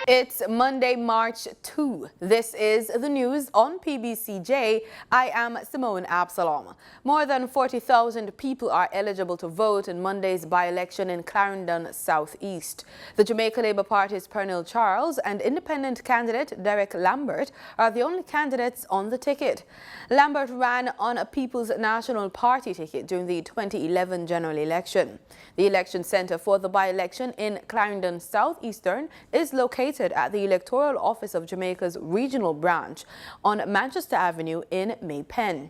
It's Monday, March 2. This is the news on PBCJ. I am Simone Absalom. More than 40,000 people are eligible to vote in Monday's by-election in Clarendon, Southeast. The Jamaica Labour Party's Pernille Charles and independent candidate Derek Lambert are the only candidates on the ticket. Lambert ran on a People's National Party ticket during the 2011 general election. The election centre for the by-election in Clarendon Southeastern is located at the Electoral Office of Jamaica's regional branch on Manchester Avenue in Maypen.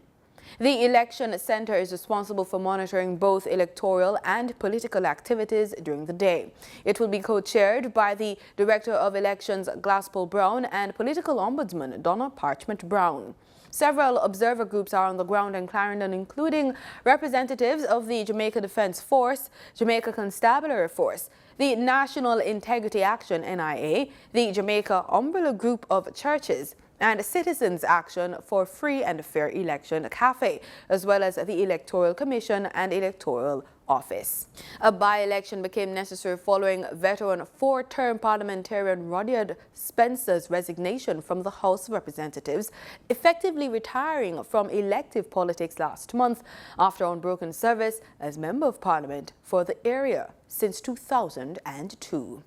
The election centre is responsible for monitoring both electoral and political activities during the day. It will be co-chaired by the Director of Elections Glaspell Brown and Political Ombudsman Donna Parchment Brown. Several observer groups are on the ground in Clarendon, including representatives of the Jamaica Defence Force, Jamaica Constabulary Force, the National Integrity Action NIA, the Jamaica Umbrella Group of Churches, and Citizens Action for Free and Fair Election CAFE, as well as the Electoral Commission and Electoral Office. A by-election became necessary following veteran four-term parliamentarian Rudyard Spencer's resignation from the House of Representatives, effectively retiring from elective politics last month after unbroken service as Member of Parliament for the area since 2002.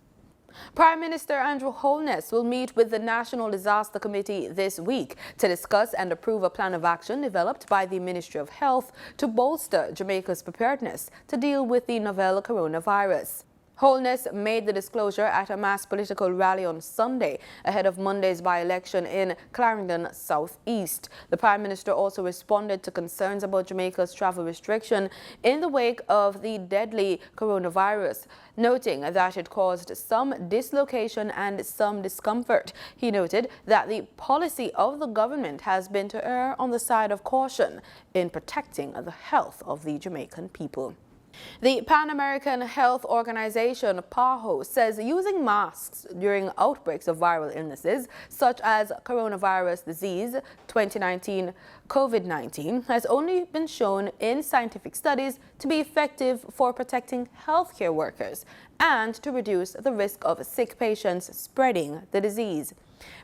Prime Minister Andrew Holness will meet with the National Disaster Committee this week to discuss and approve a plan of action developed by the Ministry of Health to bolster Jamaica's preparedness to deal with the novel coronavirus. Holness made the disclosure at a mass political rally on Sunday ahead of Monday's by-election in Clarendon Southeast. The Prime Minister also responded to concerns about Jamaica's travel restriction in the wake of the deadly coronavirus, noting that it caused some dislocation and some discomfort. He noted that the policy of the government has been to err on the side of caution in protecting the health of the Jamaican people. The Pan American Health Organization, PAHO, says using masks during outbreaks of viral illnesses such as coronavirus disease 2019 COVID-19 has only been shown in scientific studies to be effective for protecting healthcare workers and to reduce the risk of sick patients spreading the disease.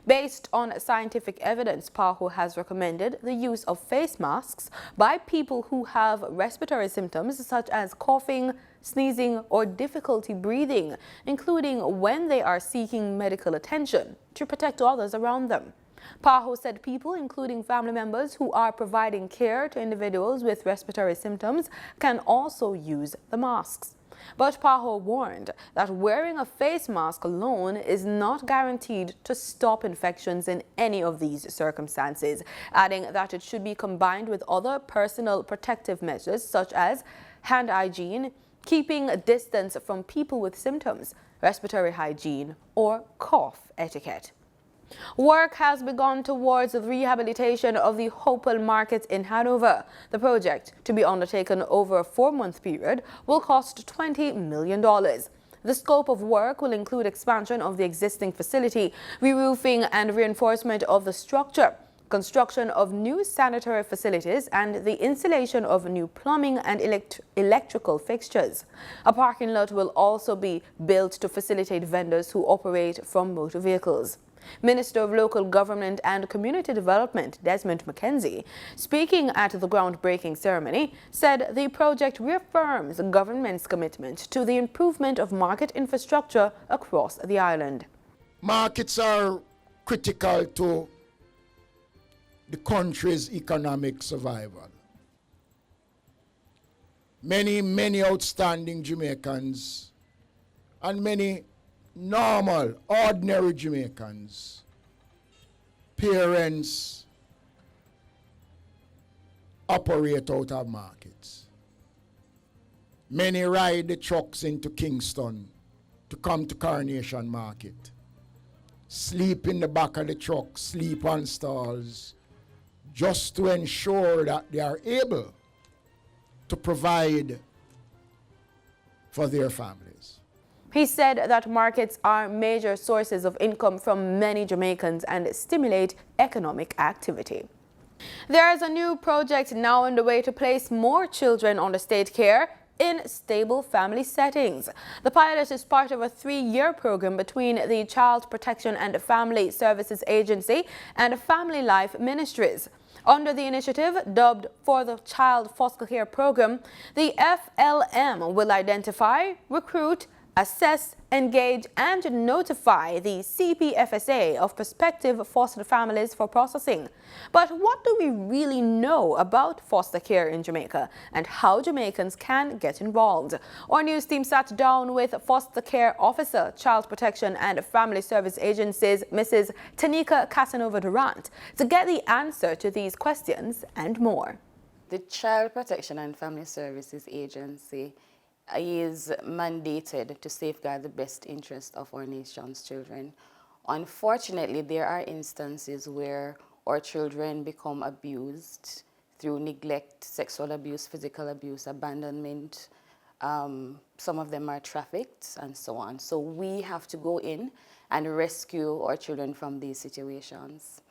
Based on scientific evidence, PAHO has recommended the use of face masks by people who have respiratory symptoms such as coughing, sneezing, or difficulty breathing, including when they are seeking medical attention, to protect others around them. PAHO said people, including family members who are providing care to individuals with respiratory symptoms, can also use the masks. But PAHO warned that wearing a face mask alone is not guaranteed to stop infections in any of these circumstances, adding that it should be combined with other personal protective measures such as hand hygiene, keeping a distance from people with symptoms, respiratory hygiene, or cough etiquette. Work has begun towards the rehabilitation of the Hopewell market in Hanover. The project, to be undertaken over a 4-month period, will cost $20 million. The scope of work will include expansion of the existing facility, re-roofing and reinforcement of the structure, construction of new sanitary facilities, and the installation of new plumbing and electrical fixtures. A parking lot will also be built to facilitate vendors who operate from motor vehicles. Minister of Local Government and Community Development Desmond McKenzie, speaking at the groundbreaking ceremony, said the project reaffirms the government's commitment to the improvement of market infrastructure across the island. Markets are critical to the country's economic survival. Many outstanding Jamaicans and many normal, ordinary Jamaicans, parents, operate out of markets. Many ride the trucks into Kingston to come to Coronation Market, sleep in the back of the truck, sleep on stalls, just to ensure that they are able to provide for their families. He said that markets are major sources of income from many Jamaicans and stimulate economic activity. There is a new project now underway to place more children under state care in stable family settings. The pilot is part of a 3-year program between the Child Protection and Family Services Agency and Family Life Ministries. Under the initiative, dubbed For the Child Foster Care Program, the FLM will identify, recruit, assess, engage, and notify the CPFSA of prospective foster families for processing. But what do we really know about foster care in Jamaica and how Jamaicans can get involved? Our news team sat down with Foster Care Officer, Child Protection and Family Service Agencies, Mrs. Tanika Casanova-Durant, to get the answer to these questions and more. The Child Protection and Family Services Agency is mandated to safeguard the best interest of our nation's children. Unfortunately, there are instances where our children become abused through neglect, sexual abuse, physical abuse, abandonment. Some of them are trafficked and so on. So we have to go in and rescue our children from these situations.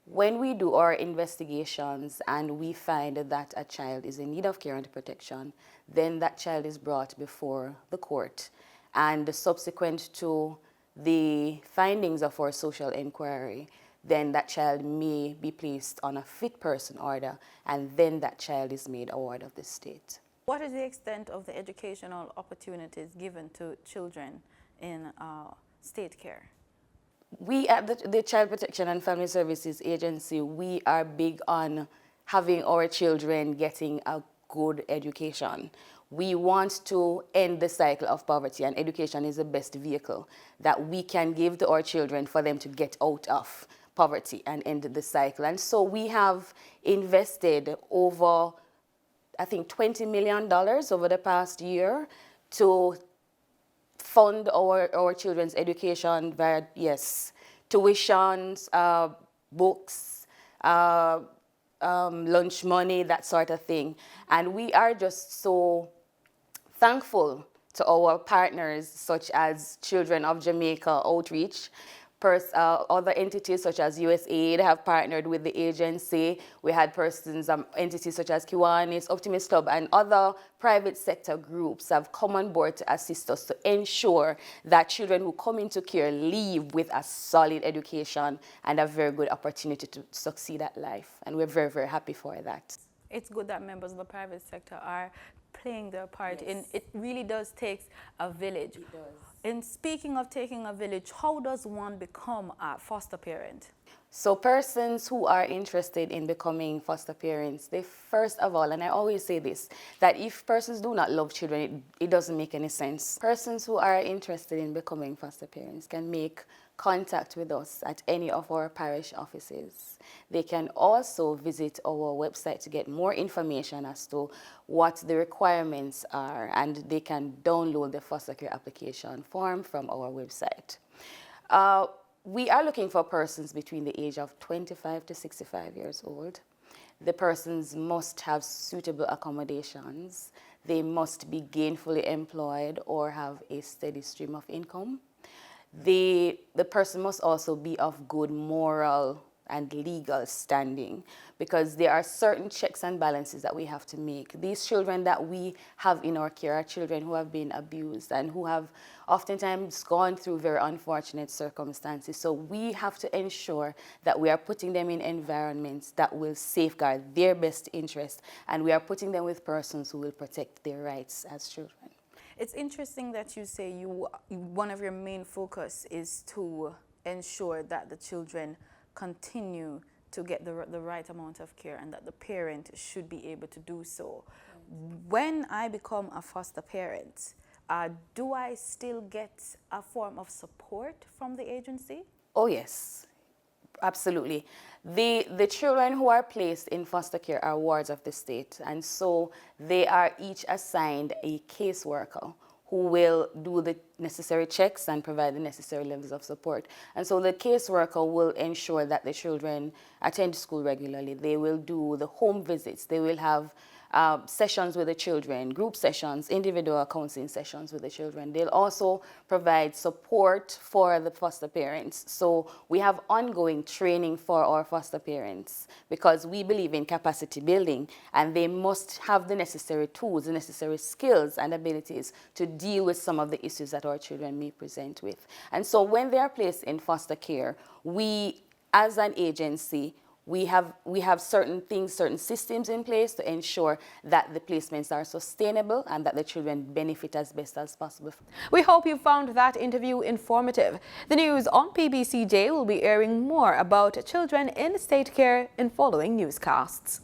When we do our investigations and we find that a child is in need of care and protection, then that child is brought before the court. And subsequent to the findings of our social inquiry, then that child may be placed on a fit person order, and then that child is made a ward of the state. What is the extent of the educational opportunities given to children in state care? We at the Child Protection and Family Services Agency, we are big on having our children getting a good education. We want to end the cycle of poverty, and education is the best vehicle that we can give to our children for them to get out of poverty and end the cycle. And so we have invested over, I think, $20 million over the past year to fund our children's education via, tuitions, books, lunch money, that sort of thing. And we are just so thankful to our partners such as Children of Jamaica Outreach. Other entities such as USAID have partnered with the agency. We had entities such as Kiwanis, Optimist Club, and other private sector groups have come on board to assist us to ensure that children who come into care leave with a solid education and a very good opportunity to succeed at life. And we're very, very happy for that. It's good that members of the private sector are playing their part in. It really does take a village. It does. And speaking of taking a village, how does one become a foster parent? So persons who are interested in becoming foster parents, they first of all, and I always say this, that if persons do not love children, it doesn't make any sense. Persons who are interested in becoming foster parents can make contact with us at any of our parish offices. They can also visit our website to get more information as to what the requirements are, and they can download the foster care application form from our website. We are looking for persons between the age of 25 to 65 years old. The persons must have suitable accommodations. They must be gainfully employed or have a steady stream of income. The person must also be of good moral and legal standing, because there are certain checks and balances that we have to make. These children that we have in our care are children who have been abused and who have oftentimes gone through very unfortunate circumstances. So we have to ensure that we are putting them in environments that will safeguard their best interest, and we are putting them with persons who will protect their rights as children. It's interesting that you say one of your main focus is to ensure that the children continue to get the right amount of care and that the parent should be able to do so. When I become a foster parent, do I still get a form of support from the agency? Oh yes, absolutely. The children who are placed in foster care are wards of the state, and so they are each assigned a caseworker who will do the necessary checks and provide the necessary levels of support. And so the caseworker will ensure that the children attend school regularly. They will do the home visits. They will have sessions with the children, group sessions, individual counseling sessions with the children. They'll also provide support for the foster parents. So we have ongoing training for our foster parents because we believe in capacity building, and they must have the necessary tools, the necessary skills and abilities to deal with some of the issues that our children may present with. And so when they are placed in foster care, we, as an agency, we have certain things, certain systems in place to ensure that the placements are sustainable and that the children benefit as best as possible. We hope you found that interview informative. The news on PBCJ will be airing more about children in state care in following newscasts.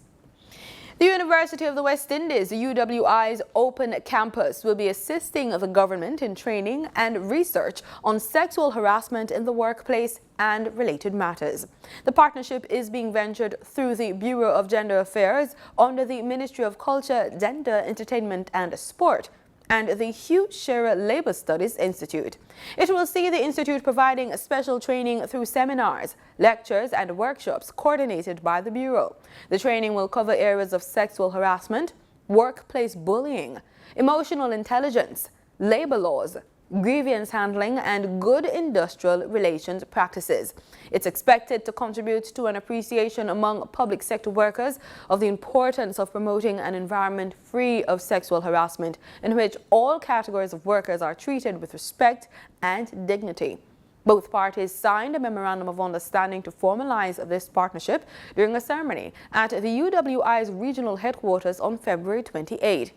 The University of the West Indies, UWI's open campus, will be assisting the government in training and research on sexual harassment in the workplace and related matters. The partnership is being ventured through the Bureau of Gender Affairs under the Ministry of Culture, Gender, Entertainment and Sport and the Hugh Shearer Labour Studies Institute. It will see the institute providing special training through seminars, lectures and workshops coordinated by the Bureau. The training will cover areas of sexual harassment, workplace bullying, emotional intelligence, labour laws, grievance handling and good industrial relations practices. It's expected to contribute to an appreciation among public sector workers of the importance of promoting an environment free of sexual harassment in which all categories of workers are treated with respect and dignity. Both parties signed a memorandum of understanding to formalize this partnership during a ceremony at the UWI's regional headquarters on February 28.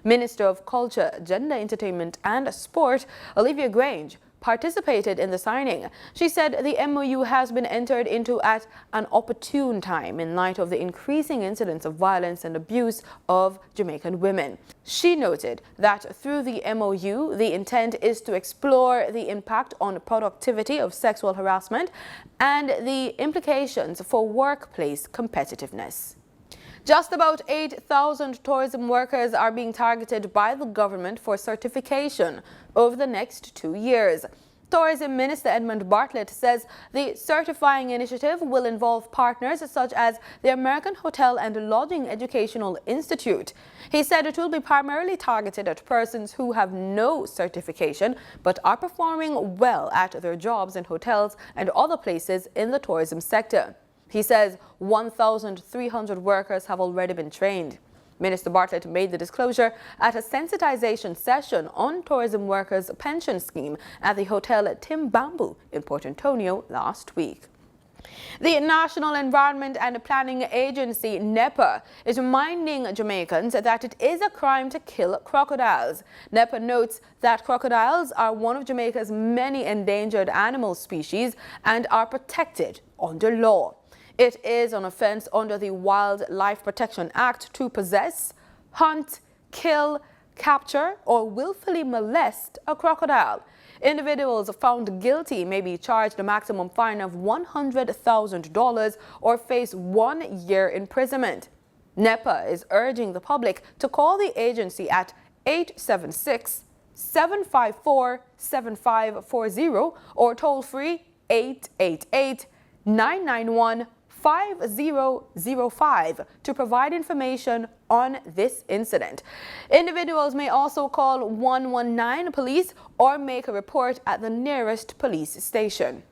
Minister of Culture, Gender, Entertainment and Sport, Olivia Grange, participated in the signing. She said the MOU has been entered into at an opportune time in light of the increasing incidents of violence and abuse of Jamaican women. She noted that through the MOU, the intent is to explore the impact on productivity of sexual harassment and the implications for workplace competitiveness. Just about 8,000 tourism workers are being targeted by the government for certification over the next 2 years. Tourism Minister Edmund Bartlett says the certifying initiative will involve partners such as the American Hotel and Lodging Educational Institute. He said it will be primarily targeted at persons who have no certification but are performing well at their jobs in hotels and other places in the tourism sector. He says 1,300 workers have already been trained. Minister Bartlett made the disclosure at a sensitization session on tourism workers' pension scheme at the Hotel Tim Bamboo in Port Antonio last week. The National Environment and Planning Agency, NEPA, is reminding Jamaicans that it is a crime to kill crocodiles. NEPA notes that crocodiles are one of Jamaica's many endangered animal species and are protected under law. It is an offense under the Wildlife Protection Act to possess, hunt, kill, capture, or willfully molest a crocodile. Individuals found guilty may be charged a maximum fine of $100,000 or face 1 year imprisonment. NEPA is urging the public to call the agency at 876-754-7540 or toll-free 888-991-5005 to provide information on this incident. Individuals may also call 119 police or make a report at the nearest police station.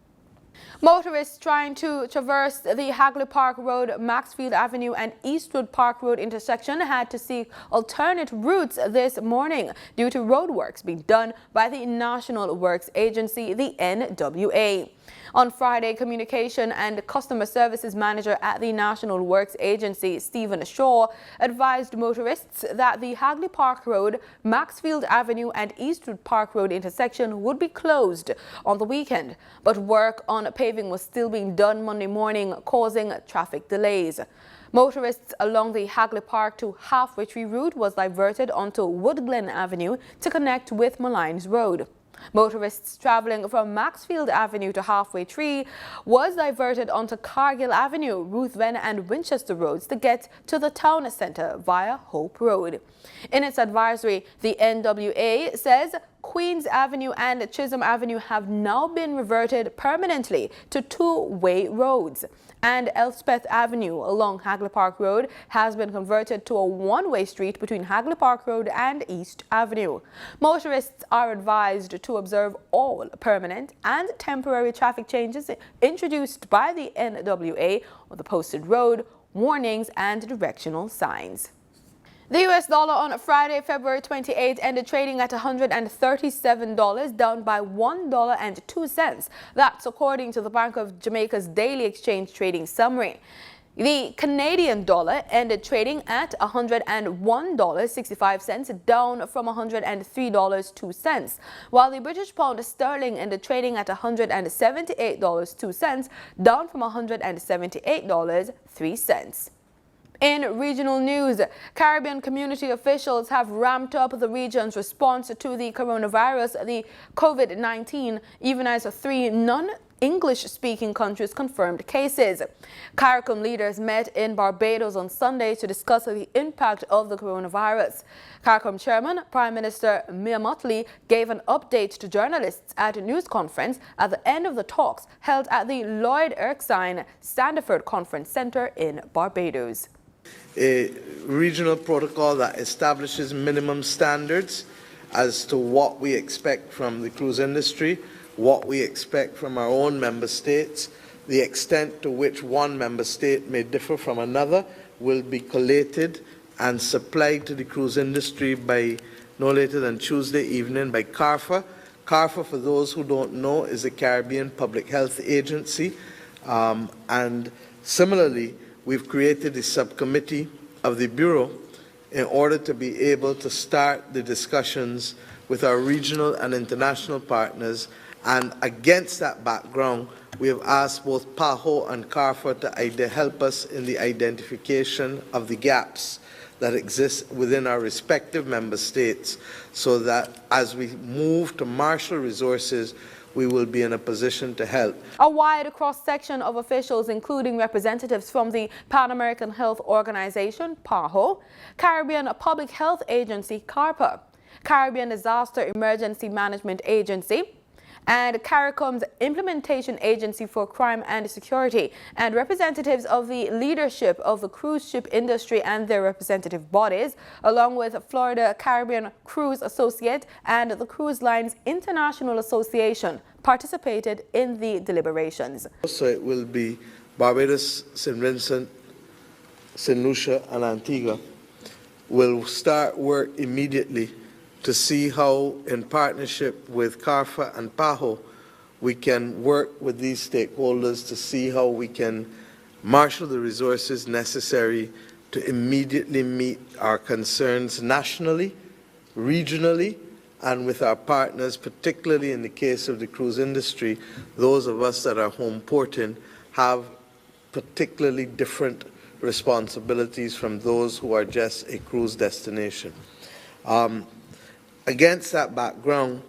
Motorists trying to traverse the Hagley Park Road, Maxfield Avenue and Eastwood Park Road intersection had to seek alternate routes this morning due to roadworks being done by the National Works Agency, the NWA. On Friday, Communication and Customer Services Manager at the National Works Agency, Stephen Shaw, advised motorists that the Hagley Park Road, Maxfield Avenue and Eastwood Park Road intersection would be closed on the weekend, but work on paving was still being done Monday morning, causing traffic delays. Motorists along the Hagley Park to Halfway Tree route was diverted onto Woodglen Avenue to connect with Malines Road. Motorists traveling from Maxfield Avenue to Halfway Tree was diverted onto Cargill Avenue, Ruthven and Winchester roads to get to the town centre via Hope Road. In its advisory, the NWA says Queens Avenue and Chisholm Avenue have now been reverted permanently to two-way roads, and Elspeth Avenue along Hagley Park Road has been converted to a one-way street between Hagley Park Road and East Avenue. Motorists are advised to observe all permanent and temporary traffic changes introduced by the NWA on the posted road, warnings and directional signs. The US dollar on Friday, February 28, ended trading at $137, down by $1.02. That's according to the Bank of Jamaica's daily exchange trading summary. The Canadian dollar ended trading at $101.65, down from $103.02, while the British pound sterling ended trading at $178.02, down from $178.03. In regional news, Caribbean community officials have ramped up the region's response to the coronavirus, the COVID-19, even as 3 non-English-speaking countries confirmed cases. CARICOM leaders met in Barbados on Sunday to discuss the impact of the coronavirus. CARICOM chairman, Prime Minister Mia Mottley, gave an update to journalists at a news conference at the end of the talks held at the Lloyd Erskine Sandiford Conference Centre in Barbados. A regional protocol that establishes minimum standards as to what we expect from the cruise industry, what we expect from our own member states, the extent to which one member state may differ from another will be collated and supplied to the cruise industry by no later than Tuesday evening by CARFA. CARFA, for those who don't know, is a Caribbean Public Health Agency, and similarly, we've created a subcommittee of the Bureau in order to be able to start the discussions with our regional and international partners. And against that background, we have asked both PAHO and CARFA to help us in the identification of the gaps that exist within our respective member states, so that as we move to marshal resources, we will be in a position to help. A wide cross-section of officials, including representatives from the Pan American Health Organization, PAHO, Caribbean Public Health Agency, CARPA, Caribbean Disaster Emergency Management Agency, and CARICOMs Implementation Agency for Crime and Security, and representatives of the leadership of the cruise ship industry and their representative bodies, along with Florida Caribbean Cruise Associate and the Cruise Lines International Association, participated in the deliberations. So it will be Barbados, St. Vincent, St. Lucia, and Antigua will start work immediately to see how, in partnership with CARFA and PAHO, we can work with these stakeholders to see how we can marshal the resources necessary to immediately meet our concerns nationally, regionally, and with our partners, particularly in the case of the cruise industry. Those of us that are home porting have particularly different responsibilities from those who are just a cruise destination. Against that background,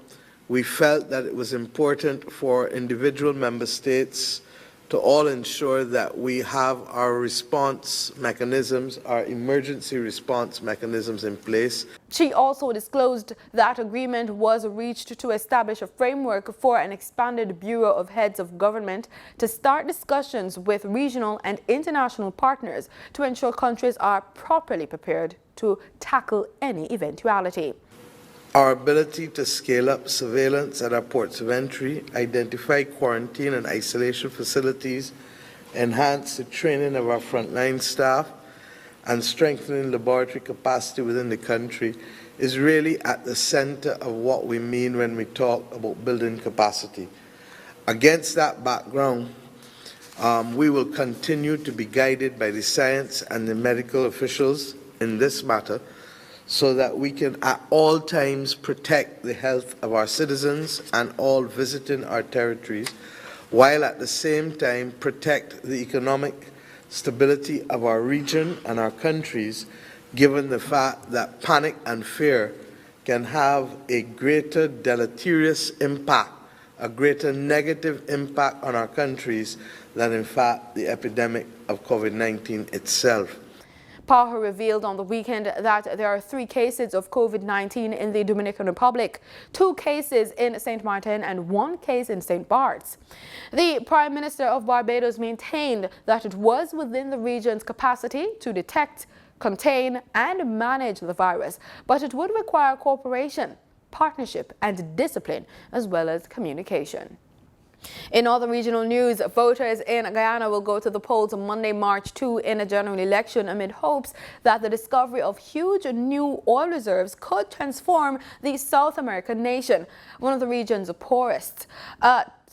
we felt that it was important for individual member states to all ensure that we have our response mechanisms, our emergency response mechanisms in place. She also disclosed that agreement was reached to establish a framework for an expanded Bureau of Heads of Government to start discussions with regional and international partners to ensure countries are properly prepared to tackle any eventuality. Our ability to scale up surveillance at our ports of entry, identify quarantine and isolation facilities, enhance the training of our frontline staff, and strengthening laboratory capacity within the country is really at the center of what we mean when we talk about building capacity. Against that background, we will continue to be guided by the science and the medical officials in this matter, so that we can at all times protect the health of our citizens and all visiting our territories, while at the same time protect the economic stability of our region and our countries, given the fact that panic and fear can have a greater deleterious impact, a greater negative impact on our countries than, in fact, the epidemic of COVID-19 itself. PAHO revealed on the weekend that there are 3 cases of COVID-19 in the Dominican Republic, 2 cases in St. Martin and 1 case in St. Bart's. The Prime Minister of Barbados maintained that it was within the region's capacity to detect, contain and manage the virus, but it would require cooperation, partnership and discipline, as well as communication. In other regional news, voters in Guyana will go to the polls on Monday, March 2 in a general election amid hopes that the discovery of huge new oil reserves could transform the South American nation, one of the region's poorest.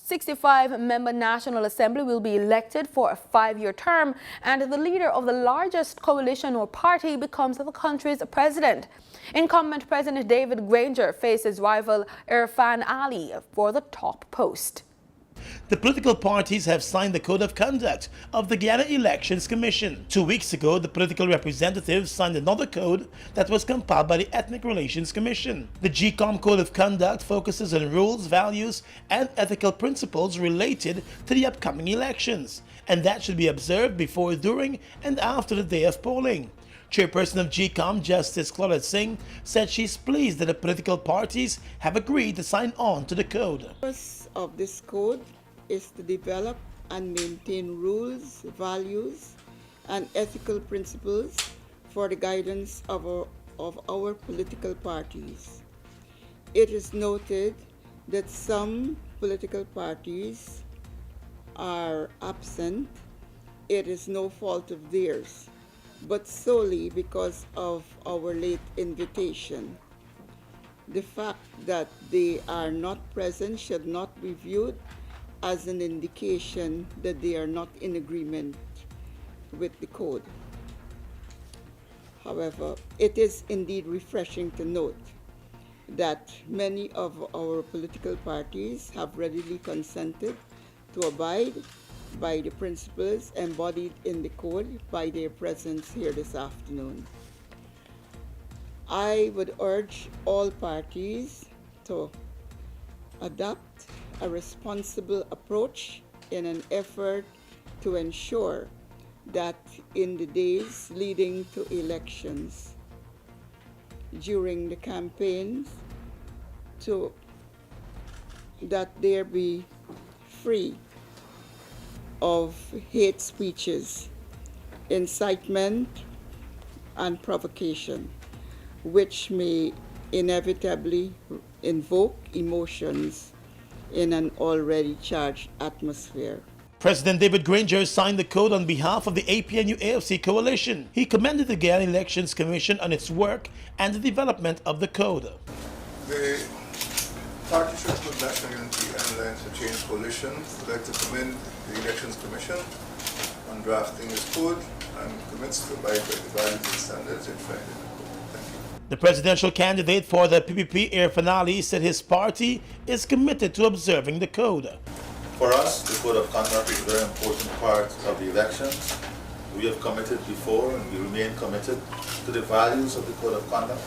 65-member National Assembly will be elected for a 5-year term, and the leader of the largest coalition or party becomes the country's president. Incumbent President David Granger faces rival Irfan Ali for the top post. The political parties have signed the Code of Conduct of the Guyana Elections Commission. 2 weeks ago, the political representatives signed another code that was compiled by the Ethnic Relations Commission. The GCOM Code of Conduct focuses on rules, values, and ethical principles related to the upcoming elections, and that should be observed before, during, and after the day of polling. Chairperson of GCOM, Justice Claudette Singh, said she's pleased that the political parties have agreed to sign on to the code. The purpose of this code is to develop and maintain rules, values, and ethical principles for the guidance of our political parties. It is noted that some political parties are absent. It is no fault of theirs, but solely because of our late invitation. The fact that they are not present should not be viewed as an indication that they are not in agreement with the code. However, it is indeed refreshing to note that many of our political parties have readily consented to abide by the principles embodied in the code by their presence here this afternoon. I would urge all parties to adopt a responsible approach in an effort to ensure that in the days leading to elections, during the campaigns, that there be free of hate speeches, incitement, and provocation, which may inevitably invoke emotions in an already charged atmosphere. President David Granger signed the code on behalf of the APNU-AFC coalition. He commended the Guyana Elections Commission on its work and the development of the code. The Partnership with National Unity and Alliance for Change Coalition would like to commend the Elections Commission on drafting this code and commits to abide by the values and standards enshrined in the code. Thank you. The presidential candidate for the PPP, Irfan Ali, said his party is committed to observing the code. For us, the Code of Conduct is a very important part of the elections. We have committed before and we remain committed to the values of the Code of Conduct,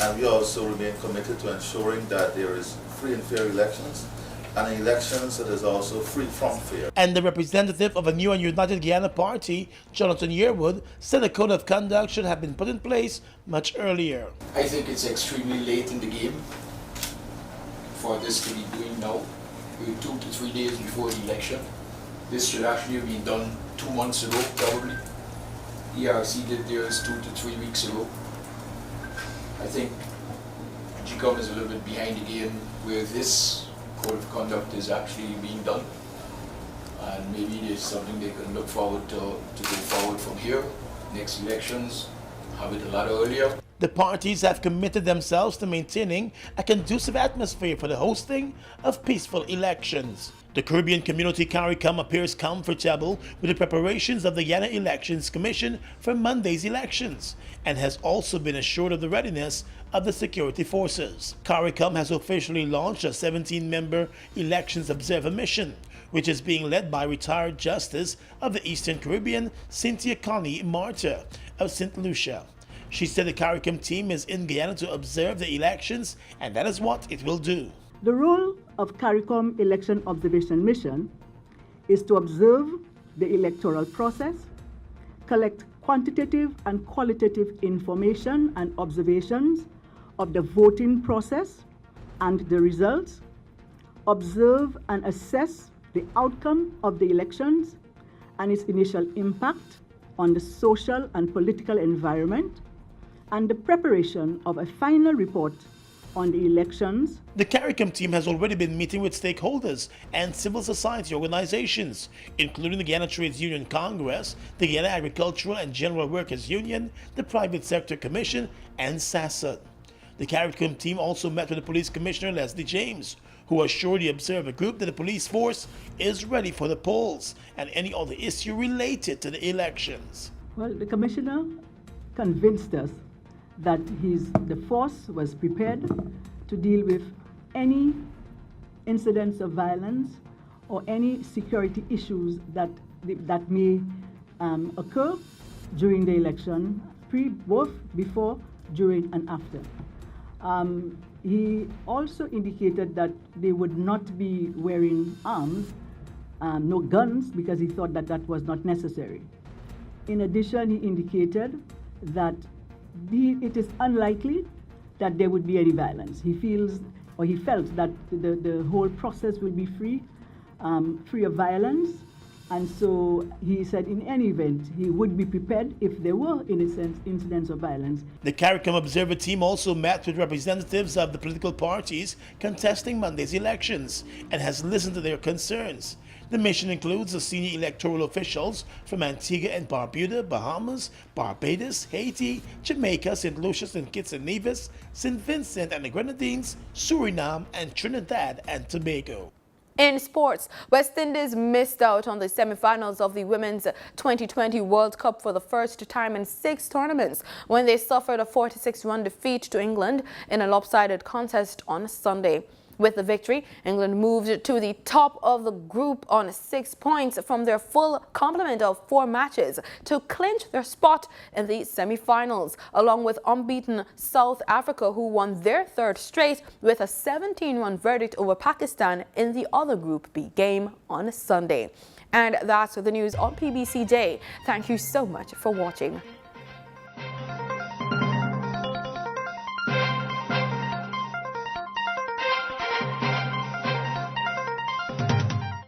and we also remain committed to ensuring that there is free and fair elections, and elections that is also free from fear. And the representative of a new and united Guyana party, Jonathan Yearwood, said a code of conduct should have been put in place much earlier. I think it's extremely late in the game for this to be doing now. We're 2 to 3 days before the election. This should actually have been done 2 months ago, probably. ERC did theirs 2 to 3 weeks ago. I think GCOM is a little bit behind the game where this code of conduct is actually being done. And maybe there's something they can look forward to go forward from here. Next elections, have it a lot earlier. The parties have committed themselves to maintaining a conducive atmosphere for the hosting of peaceful elections. The Caribbean Community CARICOM appears comfortable with the preparations of the Guyana Elections Commission for Monday's elections and has also been assured of the readiness of the security forces. CARICOM has officially launched a 17-member elections observer mission, which is being led by retired Justice of the Eastern Caribbean, Cynthia Connie Marta of St. Lucia. She said the CARICOM team is in Guyana to observe the elections, and that is what it will do. The role of CARICOM Election Observation Mission is to observe the electoral process, collect quantitative and qualitative information and observations of the voting process and the results, observe and assess the outcome of the elections and its initial impact on the social and political environment, and the preparation of a final report on the elections. The CARICOM team has already been meeting with stakeholders and civil society organizations, including the Guyana Trades Union Congress, the Guyana Agricultural and General Workers Union, the Private Sector Commission, and SASA. The CARICOM team also met with the Police Commissioner Leslie James, who assured the observer group that the police force is ready for the polls and any other issue related to the elections. Well, the Commissioner convinced us that the force was prepared to deal with any incidents of violence or any security issues that may occur during the election, both before, during, and after. He also indicated that they would not be wearing arms, no guns, because he thought that that was not necessary. In addition, he indicated that it is unlikely that there would be any violence. He felt that the whole process will be free of violence, and so he said in any event he would be prepared if there were incidents of violence. The CARICOM Observer team also met with representatives of the political parties contesting Monday's elections and has listened to their concerns. The mission includes the senior electoral officials from Antigua and Barbuda, Bahamas, Barbados, Haiti, Jamaica, St. Lucia and Kitts and Nevis, St. Vincent and the Grenadines, Suriname, and Trinidad and Tobago. In sports, West Indies missed out on the semi-finals of the Women's 2020 World Cup for the first time in 6 tournaments when they suffered a 46-run defeat to England in a lopsided contest on Sunday. With the victory, England moved to the top of the group on 6 points from their full complement of 4 matches to clinch their spot in the semi-finals, along with unbeaten South Africa, who won their 3rd straight with a 17-run verdict over Pakistan in the other Group B game on Sunday. And that's the news on PBCJ. Thank you so much for watching.